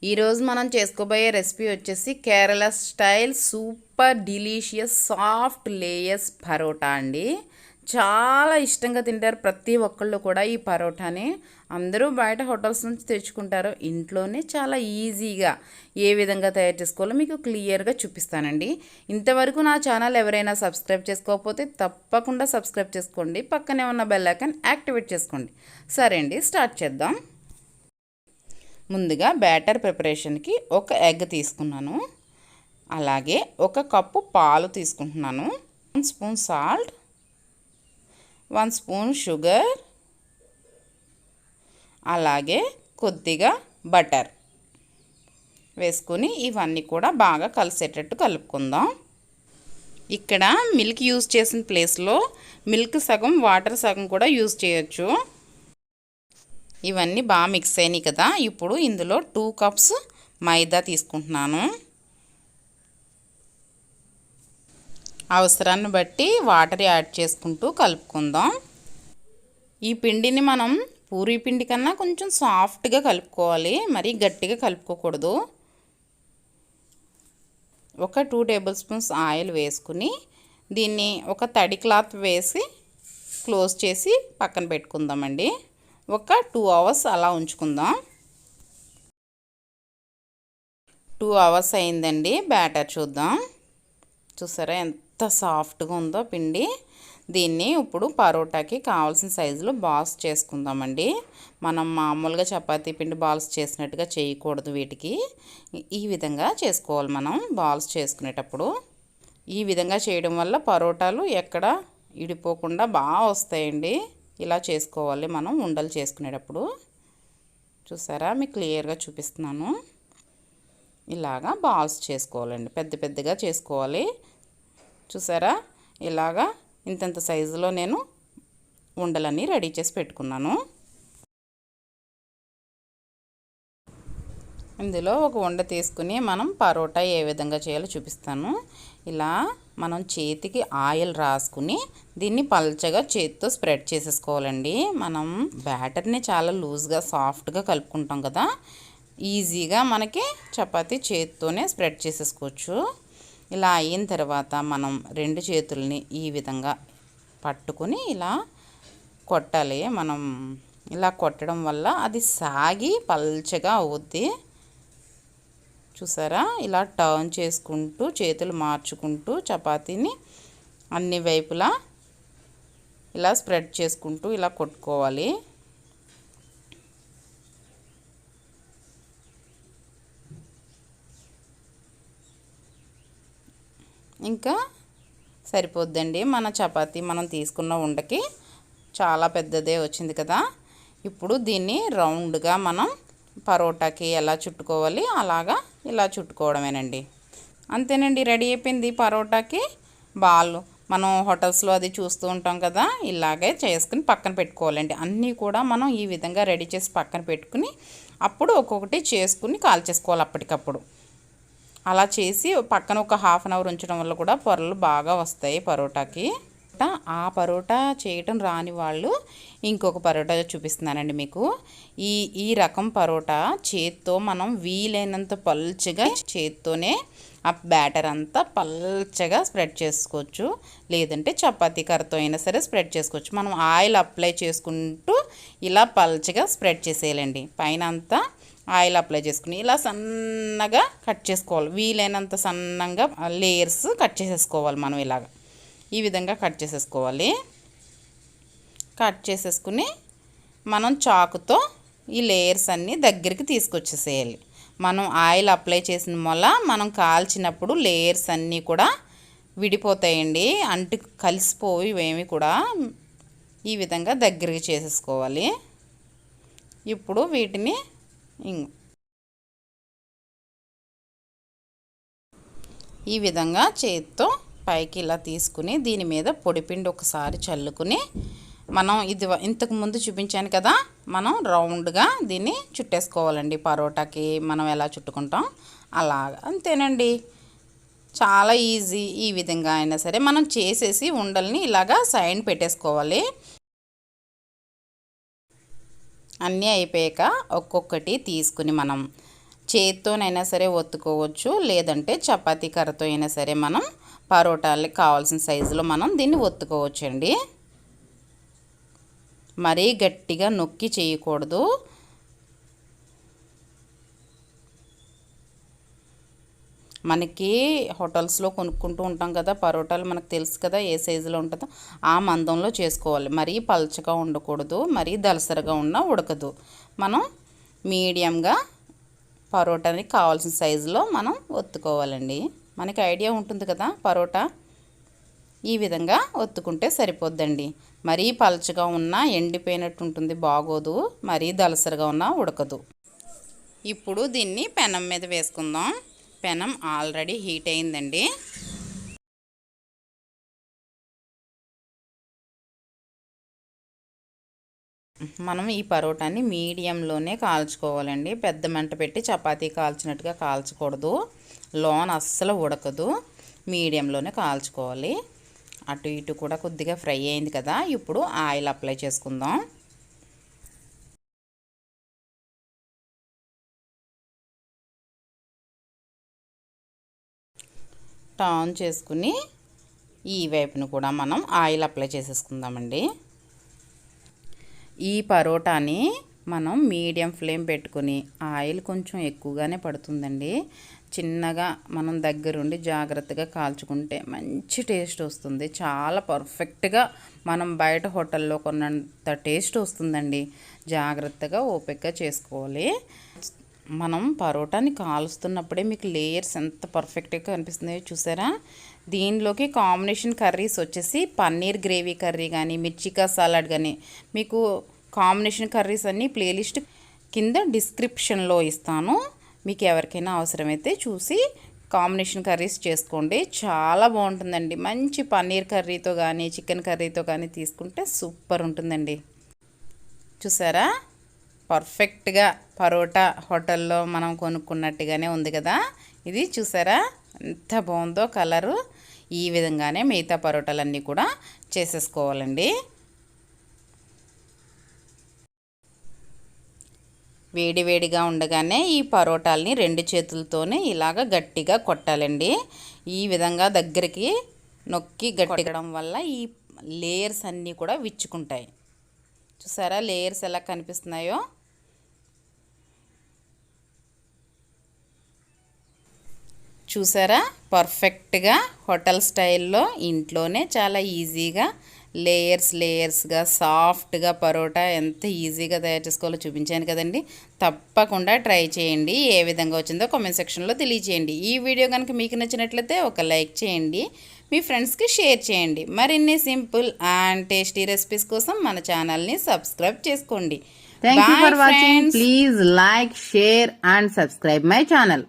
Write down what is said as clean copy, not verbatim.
ఈరోజు మనం చేసుకోబోయే రెసిపీ వచ్చేసి Kerala style super delicious soft layers parotta అండి. చాలా ఇష్టంగా తింటారు ప్రతి ఒక్కళ్ళు కూడా ఈ పరోటాని. అందరూ బయట హోటల్స్ నుంచి తెచ్చుకుంటారు. ఇంట్లోనే చాలా ఈజీగా ఏ విధంగా తయారు చేసుకోవాలో మీకు క్లియర్గా చూపిస్తానండి. ఇంతవరకు నా ఛానల్ ఎవరైనా సబ్స్క్రైబ్ చేసుకోకపోతే తప్పకుండా సబ్స్క్రైబ్ చేసుకోండి. పక్కనే ఉన్న బెల్ ఐకాన్ యాక్టివేట్ చేసుకోండి. సరే అండి, స్టార్ట్ చేద్దాం. ముందుగా బ్యాటర్ ప్రిపరేషన్కి ఒక ఎగ్ తీసుకున్నాను. అలాగే ఒక కప్పు పాలు తీసుకుంటున్నాను. 1 స్పూన్ సాల్ట్, 1 స్పూన్ షుగర్, అలాగే కొద్దిగా బటర్ వేసుకొని ఇవన్నీ కూడా బాగా కలిసేటట్టు కలుపుకుందాం. ఇక్కడ మిల్క్ యూజ్ చేసిన ప్లేస్లో మిల్క్ సగం వాటర్ సగం కూడా యూజ్ చేయొచ్చు. ఇవన్నీ బాగా మిక్స్ అయినాయి కదా. ఇప్పుడు ఇందులో 2 కప్స్ మైదా తీసుకుంటున్నాను. అవసరాన్ని బట్టి వాటర్ యాడ్ చేసుకుంటూ కలుపుకుందాం. ఈ పిండిని మనం పూరీ పిండి కన్నా కొంచెం సాఫ్ట్గా కలుపుకోవాలి, మరీ గట్టిగా కలుపుకోకూడదు. ఒక 2 టేబుల్ స్పూన్స్ ఆయిల్ వేసుకుని దీన్ని ఒక తడి క్లాత్ వేసి క్లోజ్ చేసి పక్కన పెట్టుకుందామండి. ఒక 2 అవర్స్ అలా ఉంచుకుందాం. 2 అవర్స్ అయిందండి. బ్యాటర్ చూద్దాం. చూసారా ఎంత సాఫ్ట్గా ఉందో పిండి. దీన్ని ఇప్పుడు పరోటాకి కావాల్సిన సైజులో బాల్స్ చేసుకుందామండి. మనం మామూలుగా చపాతీ పిండి బాల్స్ చేసినట్టుగా చేయకూడదు. వీటికి ఈ విధంగా చేసుకోవాలి మనం బాల్స్ చేసుకునేటప్పుడు. ఈ విధంగా చేయడం వల్ల పరోటాలు ఎక్కడ ఇడిపోకుండా బాగా వస్తాయండి. ఇలా చేసుకోవాలి మనం ఉండలు చేసుకునేటప్పుడు. చూసారా, మీకు క్లియర్గా చూపిస్తున్నాను. ఇలాగా బాల్స్ చేసుకోవాలండి, పెద్ద పెద్దగా చేసుకోవాలి. చూసారా, ఇలాగా ఇంతంత సైజులో నేను ఉండలన్నీ రెడీ చేసి పెట్టుకున్నాను. ఇందులో ఒక ఉండ తీసుకుని మనం పరోటా ఏ విధంగా చేయాలో చూపిస్తాను. ఇలా మనం చేతికి ఆయిల్ రాసుకుని దీన్ని పల్చగా చేతితో స్ప్రెడ్ చేసేసుకోవాలండి. మనం బ్యాటర్ని చాలా లూజ్గా సాఫ్ట్గా కలుపుకుంటాం కదా, ఈజీగా మనకి చపాతీ చేతితోనే స్ప్రెడ్ చేసేసుకోవచ్చు. ఇలా అయిన తర్వాత మనం 2 చేతుల్ని ఈ విధంగా పట్టుకొని ఇలా కొట్టాలి. మనం ఇలా కొట్టడం వల్ల అది సాగి పల్చగా అవుద్ది. చూసారా, ఇలా టర్న్ చేసుకుంటూ చేతులు మార్చుకుంటూ చపాతీని అన్ని వైపులా ఇలా స్ప్రెడ్ చేసుకుంటూ ఇలా కొట్టుకోవాలి. ఇంకా సరిపోద్దండి. మన చపాతీ మనం తీసుకున్న ఉండకి చాలా పెద్దదే వచ్చింది కదా. ఇప్పుడు దీన్ని రౌండ్గా మనం పరోటాకి ఎలా చుట్టుకోవాలి అలాగా ఇలా చుట్టుకోవడమేనండి. అంతేనండి, రెడీ అయిపోయింది పరోటాకి బాల్. మనం హోటల్స్లో అది చూస్తూ ఉంటాం కదా, ఇలాగే చేసుకుని పక్కన పెట్టుకోవాలండి. అన్నీ కూడా మనం ఈ విధంగా రెడీ చేసి పక్కన పెట్టుకుని అప్పుడు ఒక్కొక్కటి చేసుకుని కాల్చేసుకోవాలి అప్పటికప్పుడు. అలా చేసి పక్కన ఒక హాఫ్ అన్ అవర్ ఉంచడం వల్ల కూడా పొరలు బాగా వస్తాయి పరోటాకి. ఆ పరోటా చేయటం రాని వాళ్ళు ఇంకొక పరోటా చూపిస్తున్నానండి మీకు. ఈ రకం పరోటా చేత్తో మనం వీలైనంత పల్చగా చేత్తోనే ఆ బ్యాటర్ అంతా పల్చగా స్ప్రెడ్ చేసుకోవచ్చు. లేదంటే చపాతీ కర్రతో అయినా సరే స్ప్రెడ్ చేసుకోవచ్చు. మనం ఆయిల్ అప్లై చేసుకుంటూ ఇలా పల్చగా స్ప్రెడ్ చేసేయాలండి. పైన అంతా ఆయిల్ అప్లై చేసుకుని ఇలా సన్నగా కట్ చేసుకోవాలి. వీలైనంత సన్నంగా లేయర్స్ కట్ చేసేసుకోవాలి. మనం ఇలాగ ఈ విధంగా కట్ చేసేసుకోవాలి. కట్ చేసేసుకుని మనం చాకుతో ఈ లేయర్స్ అన్నీ దగ్గరికి తీసుకొచ్చేసేయాలి. మనం ఆయిల్ అప్లై చేసిన వల్ల మనం కాల్చినప్పుడు లేయర్స్ అన్నీ కూడా విడిపోతాయండి, కలిసిపోయి ఏమి కూడా. ఈ విధంగా దగ్గరికి చేసేసుకోవాలి. ఇప్పుడు వీటిని ఈ విధంగా చేత్తో పైకి ఇలా తీసుకుని దీని మీద పొడిపిండి ఒకసారి చల్లుకుని మనం ఇంతకు ముందు చూపించాను కదా, మనం రౌండ్గా దీన్ని చుట్టేసుకోవాలండి. పరోటాకి మనం ఎలా చుట్టుకుంటాం అలాగా. అంతేనండి, చాలా ఈజీ. ఈ విధంగా అయినా సరే మనం చేసేసి ఉండల్ని ఇలాగా సైడ్ పెట్టేసుకోవాలి. అన్నీ అయిపోయాక ఒక్కొక్కటి తీసుకుని మనం చేత్తోనైనా సరే ఒత్తుకోవచ్చు, లేదంటే చపాతీ కర్రతో అయినా సరే మనం పరోటాలకి కావాల్సిన సైజులో మనం దీన్ని ఒత్తుకోవచ్చు అండి. మరీ గట్టిగా నొక్కి చేయకూడదు. మనకి హోటల్స్లో కొనుక్కుంటూ ఉంటాం కదా పరోటాలు, మనకు తెలుసు కదా ఏ సైజులో ఉంటుందో ఆ మందంలో చేసుకోవాలి. మరీ పల్చగా ఉండకూడదు, మరీ దలసరగా ఉన్నా ఉడకదు. మనం మీడియంగా పరోటాని కావాల్సిన సైజులో మనం ఒత్తుకోవాలండి. మనకి ఐడియా ఉంటుంది కదా పరోటా ఈ విధంగా ఒత్తుకుంటే సరిపోద్దండి. మరీ పల్చగా ఉన్నా ఎండిపోయినట్టు ఉంటుంది, బాగోదు. మరీ దలసరగా ఉన్నా ఉడకదు. ఇప్పుడు దీన్ని పెనం మీద వేసుకుందాం. పెనం ఆల్రెడీ హీట్ అయిందండి. మనం ఈ పరోటాని మీడియంలోనే కాల్చుకోవాలండి. పెద్ద మంట పెట్టి చపాతీ కాల్చినట్టుగా కాల్చకూడదు, లోన అస్సలు ఉడకదు. మీడియంలోనే కాల్చుకోవాలి. అటు ఇటు కూడా కొద్దిగా ఫ్రై అయింది కదా, ఇప్పుడు ఆయిల్ అప్లై చేసుకుందాం. టర్న్ చేసుకుని ఈ వైపును కూడా మనం ఆయిల్ అప్లై చేసేసుకుందామండి. ఈ పరోటాని మనం మీడియం ఫ్లేమ్ పెట్టుకుని, ఆయిల్ కొంచెం ఎక్కువగానే పడుతుందండి, చిన్నగా మనం దగ్గరుండి జాగ్రత్తగా కాల్చుకుంటే మంచి టేస్ట్ వస్తుంది. చాలా పర్ఫెక్ట్గా మనం బయట హోటల్లో కొన్నంత టేస్ట్ వస్తుందండి. జాగ్రత్తగా ఓపికగా చేసుకోవాలి. మనం పరోటాని కాలుస్తున్నప్పుడే మీకు లేయర్స్ ఎంత పర్ఫెక్ట్గా కనిపిస్తున్నాయో చూసారా. దీనిలోకి కాంబినేషన్ కర్రీస్ వచ్చేసి పన్నీర్ గ్రేవీ కర్రీ కానీ, మిర్చికా సలాడ్ కానీ, మీకు కాంబినేషన్ కర్రీస్ అన్నీ ప్లేలిస్ట్ కింద డిస్క్రిప్షన్లో ఇస్తాను. మీకు ఎవరికైనా అవసరమైతే చూసి కాంబినేషన్ కర్రీస్ చేసుకోండి. చాలా బాగుంటుందండి. మంచి పన్నీర్ కర్రీతో కానీ, చికెన్ కర్రీతో కానీ తీసుకుంటే సూపర్ ఉంటుందండి. చూసారా, పర్ఫెక్ట్గా పరోటా హోటల్లో మనం కొనుక్కున్నట్టుగానే ఉంది కదా. ఇది చూసారా ఎంత బాగుందో కలరు. ఈ విధంగానే మిగతా పరోటాలన్నీ కూడా చేసేసుకోవాలండి. వేడి వేడిగా ఉండగానే ఈ పరోటాలని 2 చేతులతోనే ఇలాగ గట్టిగా కొట్టాలండి. ఈ విధంగా దగ్గరికి నొక్కి గట్టిగడం వల్ల ఈ లేయర్స్ అన్నీ కూడా విచ్చుకుంటాయి. చూసారా లేయర్స్ ఎలా కనిపిస్తున్నాయో. చూసారా పర్ఫెక్ట్గా హోటల్ స్టైల్లో ఇంట్లోనే చాలా ఈజీగా లేయర్స్గా సాఫ్ట్గా పరోటా ఎంత ఈజీగా తయారు చేసుకోవాలో చూపించాను కదండి. తప్పకుండా ట్రై చేయండి. ఏ విధంగా వచ్చిందో కామెంట్ సెక్షన్లో తెలియచేయండి. ఈ వీడియో కనుక మీకు నచ్చినట్లయితే ఒక లైక్ చేయండి, మీ ఫ్రెండ్స్కి షేర్ చేయండి. మరిన్ని సింపుల్ అండ్ టేస్టీ రెసిపీస్ కోసం మన ఛానల్ని సబ్స్క్రైబ్ చేసుకోండి. Thank you for watching. Please like, share and subscribe my channel.